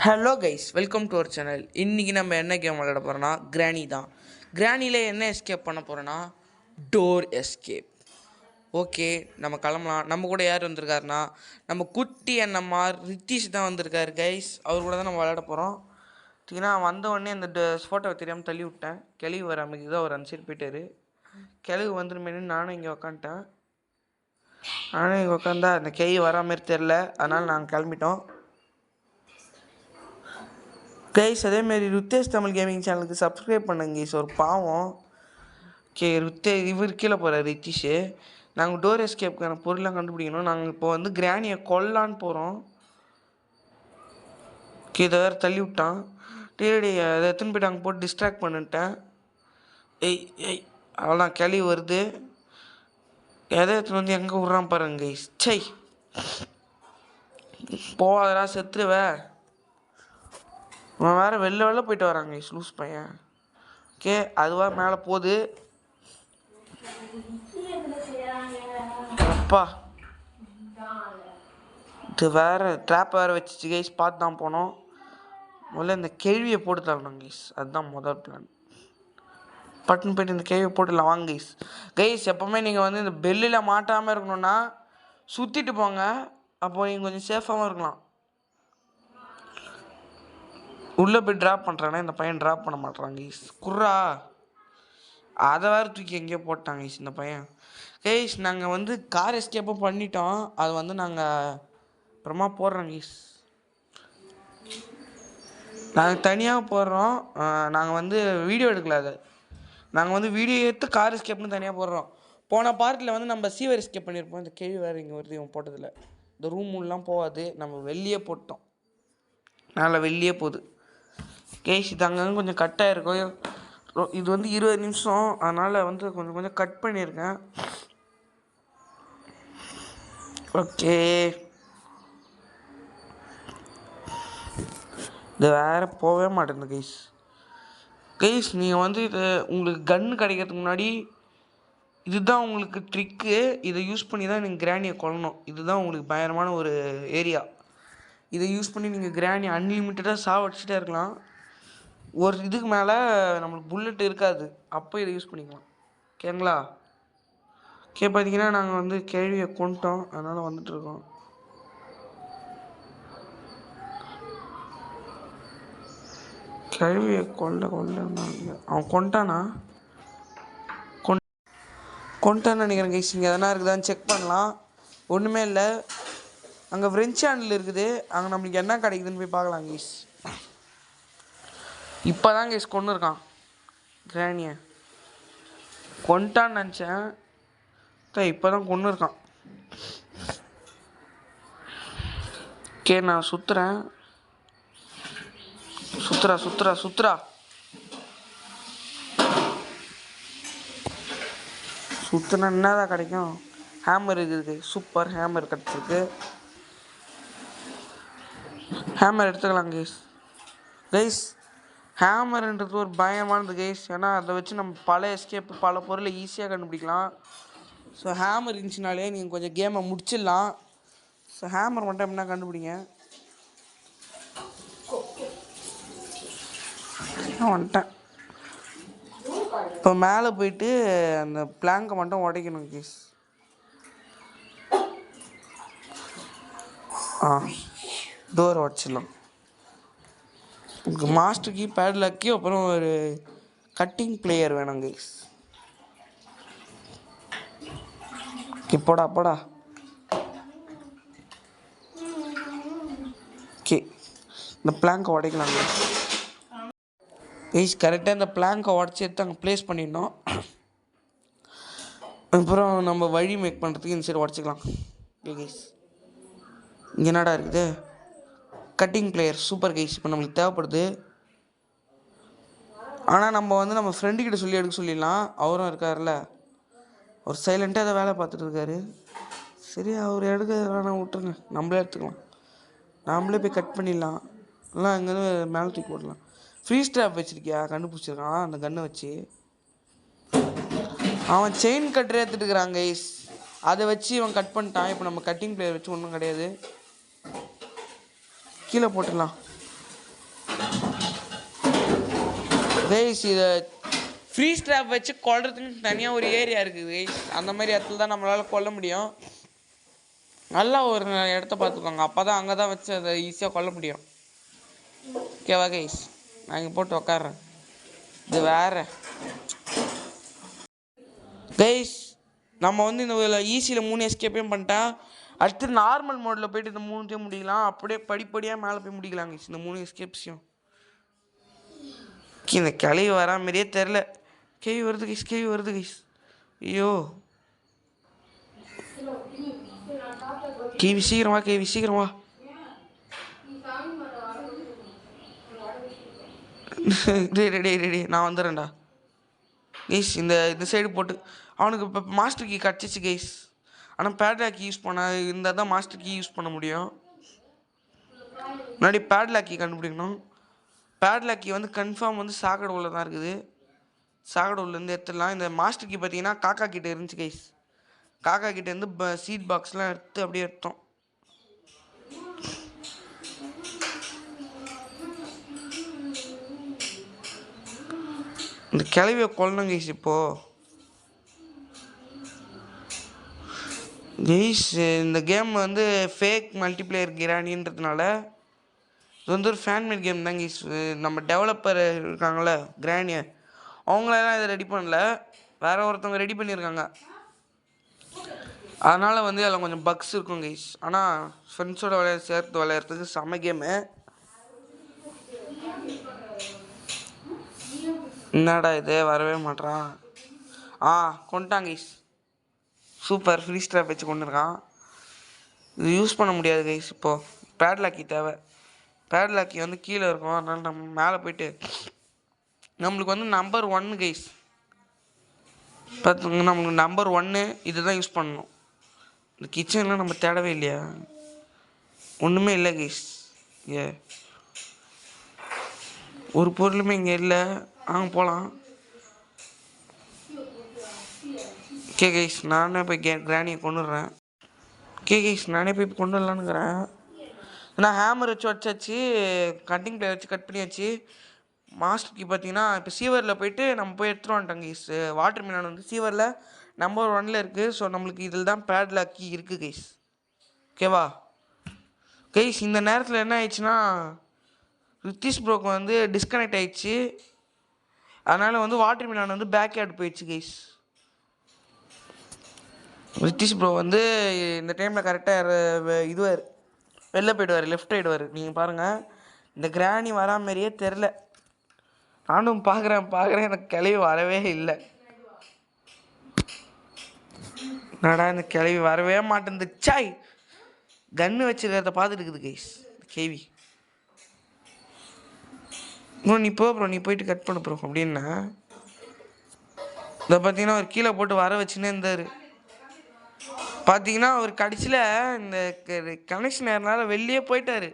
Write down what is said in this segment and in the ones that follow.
Hello guys, welcome to our channel. இன்றைக்கி நம்ம என்ன கேம் விளையாட போகிறோன்னா கிராணி தான். கிராணியில் என்ன எஸ்கேப் பண்ண போகிறோன்னா டோர் எஸ்கேப். ஓகே, நம்ம கிளம்பலாம். நம்ம கூட யார் வந்திருக்காருன்னா நம்ம குட்டி அண்ணம்மார் ரித்தீஷ் தான் வந்திருக்காரு கைஸ். அவர் கூட தான் நம்ம விளையாட போகிறோம். ஏன்னா வந்த உடனே அந்த ஃபோட்டோவை தெரியாமல் தள்ளி விட்டேன். கிளவி வர அமைக்கு தான் அவர் அனுப்பிச்சிட்டு போயிட்டாரு. கிளவி வந்துருமேனு நானும் இங்கே உக்காந்துட்டேன். நானும் இங்கே உட்காந்தா அந்த கிளவி வரா மாதிரி தெரில, அதனால் நாங்கள் கிளம்பிட்டோம் கைஸ். அதேமாரி ருத்தேஷ் தமிழ் கேமிங் சேனலுக்கு சப்ஸ்கிரைப் பண்ணுங்க கைஸ். ஒரு பாவம். ஓகே, இவர் கீழே போகிறார் ரித்தீஷு. நாங்கள் டோர் எஸ்கேப்புக்கான பொருள்லாம் கண்டுபிடிக்கணும். நாங்கள் இப்போ வந்து கிராணியை கொல்லான்னு போகிறோம். ஓகே, இதை வேறு தள்ளி விட்டான். டேடி அதை எத்தனை போய்ட்டு அங்கே போட்டு டிஸ்ட்ராக்ட் பண்ணிட்டேன். ஏய் அவ்வளோதான், கிளி வருது. எதை எடுத்துன்னு வந்து எங்கே விட்றான் பாருங்க கைஸ். சை, போவாதரா, செத்துருவே. அவன் வேறு வெளில போயிட்டு வராங்க லூஸ் பையன். ஓகே, அதுவாக மேலே போகுது. அப்பா, இது வேறு ட்ராப் வேறு வச்சிச்சு கைஸ். பார்த்து தான் போனோம். முதல்ல இந்த கேள்வியை போட்டு தரணும் கைஸ், அதுதான் முதல் பிளான். பட்டுன்னு போய்ட்டு இந்த கேள்வியை போட்டுடலாம் வாங்க கைஸ். கைஸ், எப்போவுமே நீங்கள் வந்து இந்த பெல்லில் மாட்டாமல் இருக்கணும்னா சுற்றிட்டு போங்க. அப்போ நீங்கள் கொஞ்சம் சேஃபாகவும் இருக்கலாம். உள்ளே போய் ட்ராப் பண்ணுறாங்கன்னா இந்த பையன் ட்ராப் பண்ண மாட்டேறாங்க கைஸ். குர்ரா, அதை வேறு தூக்கி எங்கேயோ போட்டாங்க கைஸ் இந்த பையன். கைஸ், நாங்கள் வந்து கார் எஸ்கேப்பும் பண்ணிட்டோம். அது வந்து நாங்கள் அப்புறமா போடுறோம் கைஸ். நாங்கள் தனியாக போடுறோம். நாங்கள் வந்து வீடியோ எடுக்கல. அதை நாங்கள் வந்து வீடியோ எடுத்து கார் எஸ்கேப்னு தனியாக போடுறோம். போன பார்ட்டில் வந்து நம்ம சீவர் எஸ்கேப் பண்ணியிருப்போம். இந்த கேள்வி வேறு இங்கே வருது இவன் போட்டதில். இந்த ரூம்லாம் போகாது, நம்ம வெளியே போட்டோம். நல்லா வெளியே போகுது கேஸ். இது அங்கங்கே கொஞ்சம் கட்டாக இருக்கும். இது வந்து 20 நிமிஷம், அதனால் வந்து கொஞ்சம் கட் பண்ணியிருக்கேன். ஓகே, இது வேறு போகவே மாட்டேங்குது கைஸ். கைஸ், நீங்கள் வந்து இது உங்களுக்கு கன்று கிடைக்கிறதுக்கு முன்னாடி இதுதான் உங்களுக்கு ட்ரிக்கு. இதை யூஸ் பண்ணி தான் நீங்கள் கிராணியை கொல்லணும். இதுதான் உங்களுக்கு பயங்கரமான ஒரு ஏரியா. இதை யூஸ் பண்ணி நீங்கள் கிராணி அன்லிமிட்டடாக சாவடிச்சுட்டே இருக்கலாம். ஒரு இதுக்கு மேலே நம்மளுக்கு புல்லட் இருக்காது, அப்போ இதை யூஸ் பண்ணிக்கலாம். ஓகேங்களா? ஓகே, பார்த்தீங்கன்னா நாங்கள் வந்து கேள்வியை கொண்டுட்டோம், அதனால் வந்துட்டுருக்கோம். கேள்வியை கொல்ல அவன் கொண்டானா கொண்டான்னு நினைக்கிறேன் கைஸ். இங்கே எதனா இருக்குதான்னு செக் பண்ணலாம். ஒன்றுமே இல்லை. அங்கே ஃப்ரெஞ்ச் சேனல் இருக்குது, அங்கே நம்மளுக்கு என்ன கிடைக்குதுன்னு போய் பார்க்கலாம் கைஸ். இப்போ தான் கைஸ் கொண்டு இருக்கான் கிராணியை. கொண்டான்னு நினச்சேன், இப்போ தான் கொண்டு இருக்கான். ஓகே, நான் சுற்றுறேன். சுத்துறா சுற்றுனா என்னதான் கிடைக்கும்? ஹேமர் இருக்குது, சூப்பர் ஹேமர் கிடச்சிருக்கு. ஹேமர் எடுத்துக்கலாம் கைஸ். கைஸ், ஹேமர்ன்றது ஒரு பயமானது கைஸ். ஏன்னா அதை வச்சு நம்ம பல எஸ்கேப்பு பல பொருளை ஈஸியாக கண்டுபிடிக்கலாம். ஸோ ஹேமர் இருந்துச்சுனாலே நீங்கள் கொஞ்சம் கேமை முடிச்சிடலாம். ஸோ ஹேமர் மட்டும் எப்படின்னா கண்டுபிடிங்க. வந்துட்டேன். இப்போ மேலே போயிட்டு அந்த பிளாங்கை மட்டும் உடைக்கணும் கைஸ். டோர் உடச்சிடலாம். மாஸ்டர் கீ, பேட்லாக் கீ, அப்புறம் ஒரு கட்டிங் பிளேயர் வேணும் கைஸ். போடா. ஓகே, இந்த பிளாங்கை உடைக்கலாம் கைஸ். கரெக்டாக இந்த பிளாங்கை உடச்சி எடுத்து அங்கே ப்ளேஸ் பண்ணிடணும். அப்புறம் நம்ம வழி மேக் பண்ணுறதுக்கு இந்த சைடு உடச்சிக்கலாம். ஓகே கைஸ், இங்கே என்னடா இருக்குது? Cutting plier, super guys. இப்போ நம்மளுக்கு தேவைப்படுது. ஆனால் நம்ம வந்து நம்ம ஃப்ரெண்டுக்கிட்ட சொல்லி எடுக்க சொல்லிடலாம். அவரும் இருக்கார்ல, அவர் சைலண்ட்டாக அதை வேலை பார்த்துட்டு இருக்காரு. சரி, அவர் எடுக்க வேணாம், விட்டுருங்க, நம்மளே எடுத்துக்கலாம். நாமளே போய் கட் பண்ணிடலாம். எல்லாம் இங்கேருந்து மேலே தூக்கி போடலாம். Free strap வச்சுருக்கியா? கண்டுபிடிச்சிருக்கான் அந்த கன்னை வச்சு. அவன் செயின் கட்டரை எடுத்துட்டு இருக்கிறான் கைஸ். அதை வச்சு இவன் கட் பண்ணிட்டான். இப்போ நம்ம கட்டிங் பிளேயர் வச்சு ஒன்றும் கிடையாது, கீழே போட்டுடலாம். கைஸ் இதை ஃப்ரீ ஸ்ட்ராப் வச்சு கொல்றதுக்கு தனியாக ஒரு ஏரியா இருக்குது கைஸ். அந்த மாதிரி இடத்துல தான் நம்மளால் கொல்ல முடியும். நல்லா ஒரு இடத்த பார்த்துக்கோங்க, அப்போ தான் அங்கே தான் வச்சு அதை ஈஸியாக கொல்ல முடியும். ஓகேவா கைஸ்? நான் இங்கே போட்டு உக்காடுறேன். இது வேற கைஸ், நம்ம வந்து இந்த ஈஸியில் 3 எஸ்கேப்பையும் பண்ணிட்டேன். அடுத்து நார்மல் மோடில் போய்ட்டு இந்த 3த்தையும் முடிக்கலாம். அப்படியே படிப்படியாக மேலே போய் முடிக்கலாம் கைஸ் இந்த 3 எஸ்கேப்ஸையும். இந்த கிளவி வரா மாதிரியே தெரில. கேவி வருது கைஸ், கேவி வருது கைஸ். ஐயோ கேவி சீக்கிரம் வா, கேவி சீக்கிரம் வா. ரெடி நான் வந்துடுறேன்டா கைஸ். இந்த சைடு போட்டு அவனுக்கு இப்போ மாஸ்டர் கீ கிடச்சிச்சு கைஸ். ஆனால் பேட்லாக் கீ யூஸ் பண்ண இருந்தால் தான் மாஸ்டர் கீ யூஸ் பண்ண முடியும். முன்னாடி பேட்லாக் கீ கண்டுபிடிக்கணும். பேட்லாக் கீ வந்து கன்ஃபார்ம் வந்து சாக்கடை உள்ள தான் இருக்குது. சாக்கடை உள்ளேருந்து எடுத்துடலாம். இந்த மாஸ்டர் கீ பார்த்தீங்கன்னா காக்கா கிட்டே இருந்துச்சு கைஸ். காக்கா கிட்டேருந்து சீட் பாக்ஸ்லாம் எடுத்து அப்படியே எடுத்தோம். இந்த கிளவியை கொல்லணும் கைஸ். இப்போது கைஸ் இந்த கேம் வந்து ஃபேக் மல்டிப்ளேயர் கிரானின்றதுனால இது வந்து ஒரு ஃபேன்மேட் கேம் தான் கைஸ். நம்ம டெவலப்பர் இருக்காங்கள கிரானியை, அவங்களெல்லாம் இதை ரெடி பண்ணல, வேற ஒருத்தவங்க ரெடி பண்ணியிருக்காங்க. அதனால் வந்து அதில் கொஞ்சம் பக்ஸ் இருக்கும் கைஸ். ஆனால் ஃப்ரெண்ட்ஸோட சேர்த்து விளையாடுறதுக்கு செம்ம கேமு. என்னடா இது வரவே மாட்டான். கொண்டாங்க கைஸ். சூப்பர், ஃப்ரீ ஸ்ட்ராப் வச்சு கொண்டு இருக்கான். இது யூஸ் பண்ண முடியாது கைஸ். இப்போது பேட்லாக்கி தேவை. பேட்லாக்கி வந்து கீழே இருக்கும். அதனால் நம்ம மேலே போய்ட்டு நம்மளுக்கு வந்து நம்பர் 1 கைஸ் பார்த்துங்க. நம்மளுக்கு நம்பர் 1 இது தான் யூஸ் பண்ணணும். இந்த கிச்சன்லாம் நம்ம தேடவே இல்லையா? ஒன்றுமே இல்லை கைஸ். ஒரு பொருளுமே இங்கே இல்லை. போகலாம். ஓகே கைஸ், நானே போய் கிராணியை கொண்டுடுறேன். ஓகே கைஸ், நானே போய் கொண்டு வரலான்னுங்கிறேன். நான் ஹேமர் வச்சு வச்சாச்சு, கட்டிங் பிளேயர் வச்சு கட் பண்ணியாச்சு. மாஸ்டருக்கு பார்த்தீங்கன்னா இப்போ சீவரில் போயிட்டு நம்ம போய் எடுத்துகிட்டு வந்துட்டோம் கைஸ். வாட்டர் மிலான் வந்து சீவரில் நம்பர் 1 இருக்குது. ஸோ நம்மளுக்கு இதில் தான் பேட்லாக்கி இருக்குது கைஸ். ஓகேவா கைஸ்? இந்த நேரத்தில் என்ன ஆயிடுச்சுன்னா ரித்திஷ் ப்ரோக்கு வந்து டிஸ்கனெக்ட் ஆயிடுச்சு. அதனால் வந்து வாட்டர் மிலான் வந்து பேக் யார்டு போயிடுச்சு கைஸ். ரித்திஷ் ப்ரோ வந்து இந்த டைமில் கரெக்டாக இதுவார் வெளில போயிடுவார், லெஃப்ட் ஆகிடுவார். நீங்கள் பாருங்கள், இந்த கிராணி வரா மாதிரியே தெரில. நானும் பார்க்குறேன் எனக்கு கிளவி வரவே இல்லை. என்னடா இந்த கிளவி வரவே மாட்டேங்குது. சாய் கன்று வச்சுக்கிறத பார்த்துட்டு இருக்குது கைஸ் கேவி. ப்ரோ நீ ப்ரோ நீ போயிட்டு கட் பண்ணு ப்ரோ அப்படின்னா. இதை பார்த்தீங்கன்னா அவர் கீழே போட்டு வர வச்சுன்னே இருந்தார். பார்த்தீங்கன்னா அவர் கடைசியில் இந்த கனெக்ஷன் ஏறனால வெளியே போயிட்டார்.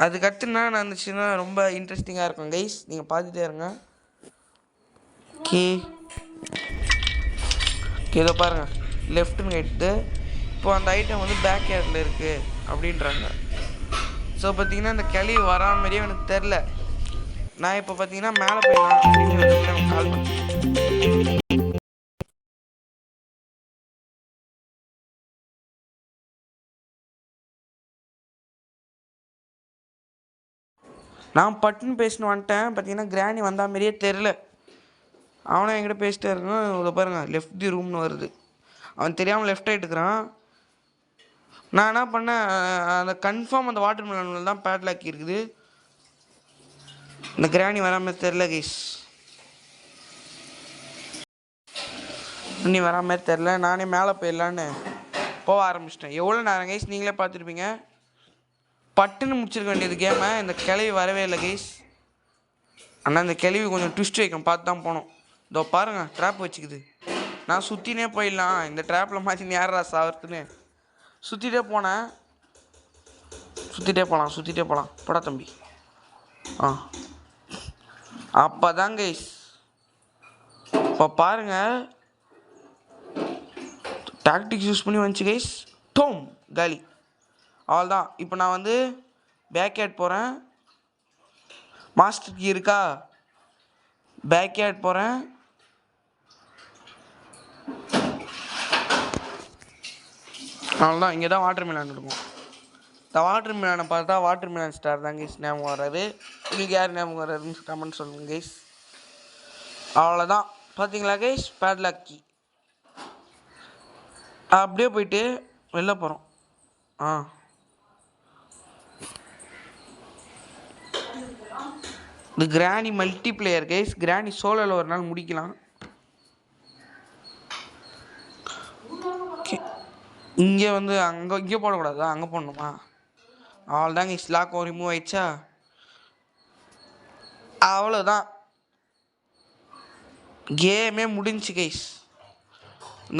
அதுக்கடுத்து என்ன நடந்துச்சுன்னா ரொம்ப இன்ட்ரெஸ்டிங்காக இருக்கும் கைஸ், நீங்கள் பார்த்துட்டே இருங்க. ஓகே இதை பாருங்கள், லெஃப்ட்டுன்னு எடுத்து இப்போ அந்த ஐட்டம் வந்து பேக் யார்டில் இருக்குது அப்படின்றாங்க. ஸோ பார்த்தீங்கன்னா இந்த கிளி வரா மாதிரியே எனக்கு தெரில. நான் இப்போ பார்த்தீங்கன்னா மேலே போயிடலாம் அப்படின்னு கால் பண்ணேன். நான் பட்டுன்னு பேசின்னு வந்துட்டேன். பார்த்தீங்கன்னா கிராணி வந்தா மாதிரியே தெரில. அவனை என்கிட்ட பேசிட்டே இருக்கான். இதை பாருங்கள், லெஃப்ட் தி ரூம்னு வருது. அவன் தெரியாமல் லெஃப்ட் ஆகிட்டுக்கிறான். நான் என்ன பண்ணேன், அந்த கன்ஃபார்ம் அந்த வாட்டர் மிலனில் தான் பேட்லாக்கி இருக்குது. இந்த கிராணி வராமல் தெரில கைஸ், நீ வரா மாதிரி தெரில. நானே மேலே போயிடலான்னு போக ஆரம்பிச்சிட்டேன். எவ்வளோ நேரம் கைஸ் நீங்களே பார்த்துருப்பீங்க. பட்டுன்னு முடிச்சிருக்க வேண்டியது கேமை. இந்த கிளவி வரவே இல்லை கைஸ். ஆனால் இந்த கிளவி கொஞ்சம் ட்விஸ்ட் வைக்கும், பார்த்து தான் போனோம். இதோ பாருங்கள், ட்ராப் வச்சுக்குது. நான் சுற்றினே போயிடலாம், இந்த ட்ராப்பில் மாற்றி நேரா சாவறதுன்னு சுற்றிட்டே போனேன். சுற்றிட்டே போகலாம் படா தம்பி. அப்போ தான் கைஸ் இப்போ பாருங்கள், டாக்டிக்ஸ் யூஸ் பண்ணி வந்துச்சு கைஸ். டோம் காலி. அவ்வளோதான். இப்போ நான் வந்து பேக் யார்ட் போகிறேன். மாஸ்டர் கீ இருக்கா, பேக்யார்ட் போகிறேன். அவ்வளோதான், இங்கே தான் வாட்டர் மிலான் இருக்கும். இந்த வாட்டர் மிலானை பார்த்தா வாட்டர் மிலான் ஸ்டார் தான் கைஸ் ஞாபகம் வர்றாரு. உங்களுக்கு யார் ஞாபகம் வர்றாருன்னு கமெண்ட் சொல்லுங்கள் கைஸ். அவ்வளோதான், பார்த்தீங்களா கைஸ், பேட்லாக் கீ. அப்படியே போயிட்டு வெளில போகிறோம். இந்த கிராணி மல்டி பிளேயர் கைஸ், கிராணி சோலோவில் ஒரு நாள் முடிக்கலாம். இங்கே வந்து இங்கே போடக்கூடாதா, அங்கே போடணுமா? அவ்வளோதாங்க கைஸ், லாக் ரிமூவ் ஆயிடுச்சா? அவ்வளோதான், கேமே முடிஞ்சு கைஸ்.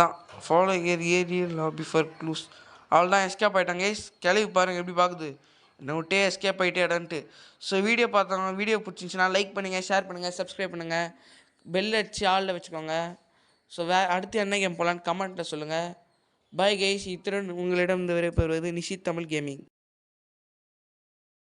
தான் follow aerial lobby for clues. அவ்வளோதான், எஸ்கேப் ஆகிட்டாங்க கைஸ். கிளவி பாருங்கள் எப்படி பார்க்குது, என்ன விட்டே எஸ்கேப் ஆகிட்டே இடன்ட்டு. ஸோ வீடியோ பார்த்தவங்க வீடியோ பிடிச்சிருந்துச்சுன்னா லைக் பண்ணுங்கள், ஷேர் பண்ணுங்கள், சப்ஸ்கிரைப் பண்ணுங்கள், பெல் அடிச்சு ஆளில் வச்சுக்கோங்க. ஸோ அடுத்து என்ன கேம் போகலான்னு கமெண்ட்டில் சொல்லுங்கள். பாய் கைஸ், இத்துடன் உங்களிடம் விடைபெறுவது நிஷித் தமிழ் கேமிங்.